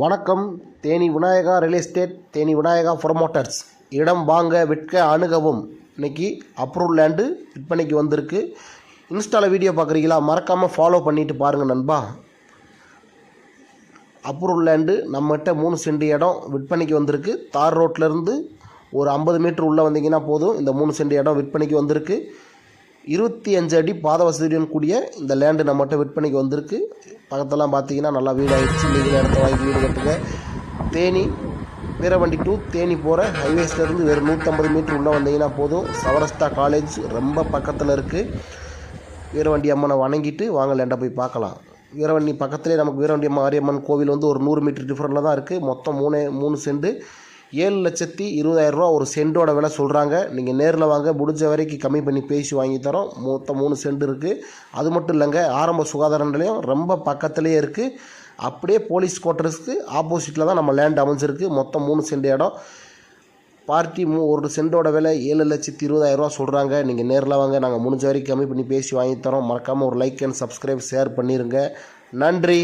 வணக்கம். Theni Vinayaka real estate, Theni Vinayaka promoters. இடம் வாங்க விற்க அணுகவும். இன்றைக்கி அப்ரூவ் லேண்டு விற்பனைக்கு வந்திருக்கு. இன்ஸ்டாவில் வீடியோ பார்க்குறீங்களா? மறக்காமல் ஃபாலோ பண்ணிவிட்டு பாருங்கள் நண்பா. அப்ரூவ் லேண்டு நம்மகிட்ட 3 சென்ட் இடம் விற்பனைக்கு வந்திருக்கு. தார் ரோட்லேருந்து ஒரு 50 மீட்டர் உள்ளே வந்தீங்கன்னா போதும். இந்த 3 சென்ட் இடம் விற்பனைக்கு வந்திருக்கு. 25 அடி பாத வசதியுடன் கூடிய இந்த லேண்டு நம்மகிட்ட விற்பனைக்கு வந்திருக்கு. பக்கத்தெல்லாம் பார்த்தீங்கன்னா நல்லா வீடு ஆகிடுச்சு. நீங்கள் இடத்த வாங்கி வீடு கட்டுங்க. தேனி வீரவண்டி டு தேனி போகிற ஹைவேஸ்லேருந்து வெறும் 150 மீட்டர் உள்ளே வந்தீங்கன்னா போதும். சவரஸ்தா காலேஜ் ரொம்ப பக்கத்தில் இருக்குது. வீரவண்டி அம்மனை வணங்கிட்டு வாங்க லேண்டை போய் பார்க்கலாம். வீரவண்டி பக்கத்துலேயே நமக்கு வீரவண்டி மாரியம்மன் கோவில் வந்து ஒரு 100 மீட்டர் டிஃப்ரெண்டில் தான் இருக்குது. மொத்தம் 3 சென்ட் 7,20,000 ஒரு சென்டோட விலை சொல்கிறாங்க. நீங்கள் நேரில் வாங்க, முடிஞ்ச வரைக்கும் கம்மி பண்ணி பேசி வாங்கி தரோம். மொத்தம் 3 சென்ட் இருக்குது. அது மட்டும் இல்லைங்க, ஆரம்ப சுகாதார நிலையம் ரொம்ப பக்கத்துலேயே இருக்குது. அப்படியே போலீஸ் குவார்ட்டர்ஸ்க்கு ஆப்போசிட்டில் தான் நம்ம லேண்ட் அமைஞ்சிருக்கு. மொத்தம் 3 சென்ட் இடம். பார்ட்டி ஒரு சென்டோட விலை 7,20,000 சொல்கிறாங்க. நீங்கள் நேரில் வாங்க, நாங்கள் முடிஞ்ச வரைக்கும் கம்மி பண்ணி பேசி வாங்கி தரோம். மறக்காமல் ஒரு லைக் அண்ட் சப்ஸ்கிரைப் ஷேர் பண்ணிடுங்க. நன்றி.